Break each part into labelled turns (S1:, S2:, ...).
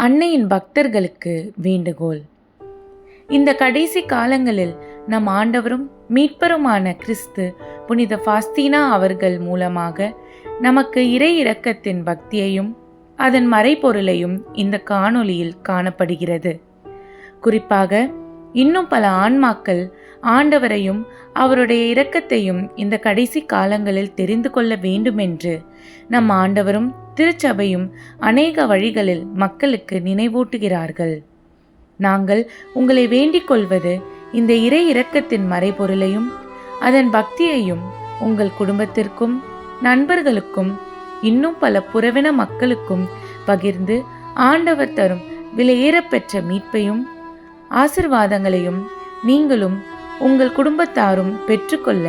S1: அன்னையின் பக்தர்களுக்கு வேண்டுகோள். இந்த கடைசி காலங்களில் நம் ஆண்டவரும் மீட்பருமான கிறிஸ்து புனித ஃபாஸ்தீனா அவர்கள் மூலமாக நமக்கு இறை இரக்கத்தின் பக்தியையும் அதன் மறைபொருளையும் இந்த காணொளியில் காணப்படுகிறது. குறிப்பாக இன்னும் பல ஆன்மாக்கள் ஆண்டவரையும் அவருடைய இரக்கத்தையும் இந்த கடைசி காலங்களில் தெரிந்து கொள்ள வேண்டுமென்று நம் ஆண்டவரும் திருச்சபையும் அநேக வழிகளில் மக்களுக்கு நினைவூட்டுகிறார்கள். நாங்கள் உங்களை வேண்டிக் கொள்வது இந்த இறை இரக்கத்தின் மறைபொருளையும் அதன் பக்தியையும் உங்கள் குடும்பத்திற்கும் நண்பர்களுக்கும் இன்னும் பல புறவின மக்களுக்கும் பகிர்ந்து ஆண்டவர் தரும் விலையேறப்பெற்ற மீட்பையும் ஆசிர்வாதங்களையும் நீங்களும் உங்கள் குடும்பத்தாரும் பெற்றுக்கொள்ள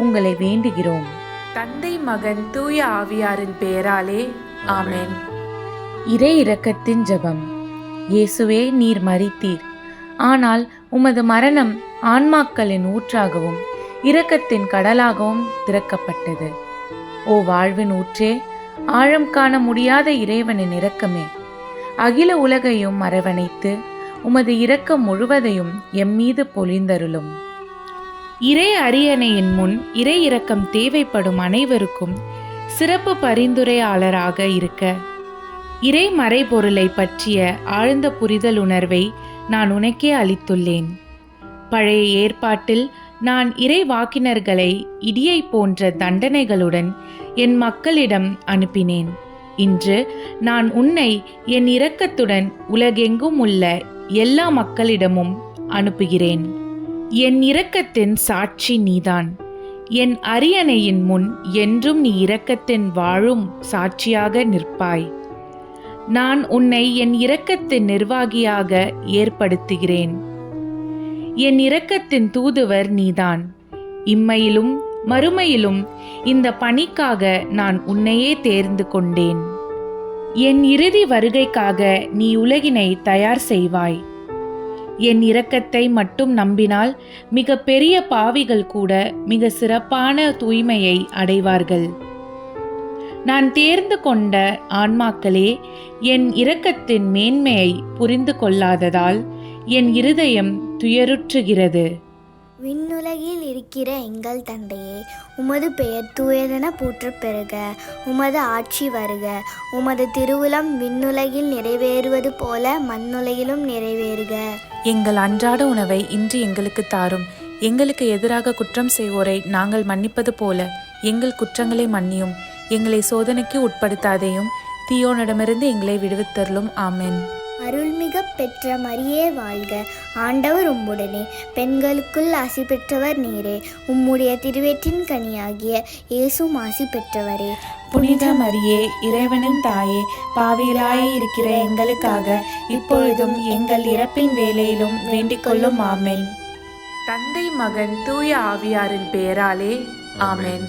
S1: உங்களை வேண்டுகிறோம்.
S2: தந்தை, மகன், தூய ஆவியாரின் பெயராலே ஆமென்.
S1: இறை இரக்கத்தின் ஜெபம். இயேசுவே, நீர் மரித்தீர், ஆனால் உமது மரணம் ஆன்மாக்களின் ஊற்றாகவும் இரக்கத்தின் கடலாகவும் திறக்கப்பட்டது. ஓ வாழ்வின் ஊற்றே, ஆழம் காண முடியாத இறைவனின் இரக்கமே, அகில உலகையும் அரவணைத்து உமது இரக்கம் முழுவதையும் எம்மீது பொழிந்தருளும். இறை அரியணையின் முன் இறை இரக்கம் தேவைப்படும் அனைவருக்கும் சிறப்பு பரிந்துரையாளராக இருக்க இறை மறைபொருளை பற்றிய ஆழ்ந்த புரிதல் உணர்வை நான் உனக்கே அளித்துள்ளேன். பழைய ஏற்பாட்டில் நான் இறை வாக்கினர்களை இடியை போன்ற தண்டனைகளுடன் என் மக்களிடம் அனுப்பினேன். இன்று நான் உன்னை என் இரக்கத்துடன் உலகெங்கும் உள்ள எல்லா மக்களிடமும் அனுப்புகிறேன். என் இரக்கத்தின் சாட்சி நீதான். என் அரியணையின் முன் என்றும் நீ இரக்கத்தின் வாழும் சாட்சியாக நிற்பாய். நான் உன்னை என் இரக்கத்தின் நிர்வாகியாக ஏற்படுத்துகிறேன். என் இரக்கத்தின் தூதுவர் நீதான். இம்மையிலும் மறுமையிலும் இந்த பணிக்காக நான் உன்னையே தேர்ந்து கொண்டேன். என் இறுதி வருகைக்காக நீ உலகினை தயார் செய்வாய். என் இரக்கத்தை மட்டும் நம்பினால் மிக பெரிய பாவிகள் கூட மிக சிறப்பான தூய்மையை அடைவார்கள். நான் தேர்ந்து கொண்ட ஆன்மாக்களே, என் இரக்கத்தின் மேன்மையை புரிந்து கொள்ளாததால் என் இருதயம் துயருற்றுகிறது.
S3: விண்ணுலகில் இருக்கிற எங்கள் தந்தையே, உமது பெயர் தூயதென போற்றப் பெறுக. உமது ஆட்சி வருக. உமது திருவுளம் விண்ணுலகில் நிறைவேறுவது போல மண்ணுலகிலும் நிறைவேறுக.
S4: எங்கள் அன்றாட உணவை இன்று எங்களுக்கு தாரும். எங்களுக்கு எதிராக குற்றம் செய்வோரை நாங்கள் மன்னிப்பது போல எங்கள் குற்றங்களை மன்னியும். எங்களை சோதனைக்கு உட்படுத்தாதேயும், தீயோனிடமிருந்து எங்களை விடுவித்தருளும். ஆமென்.
S3: அருள்மிக பெற்ற மரியே வாழ்க. ஆண்டவர் உம்முடனே, பெண்களுக்குள் ஆசி பெற்றவர் நீரே. உம்முடைய திருவயிற்றின் கனியாகிய இயேசுவும் ஆசி பெற்றவரே.
S4: புனித மரியே, இறைவனின் தாயே, பாவிகளாய் இருக்கிற எங்களுக்காக இப்பொழுதும் எங்கள் இறப்பின் வேளையிலும் வேண்டிக் கொள்ளும். ஆமென்.
S2: தந்தை, மகன், தூய ஆவியாரின் பெயராலே ஆமென்.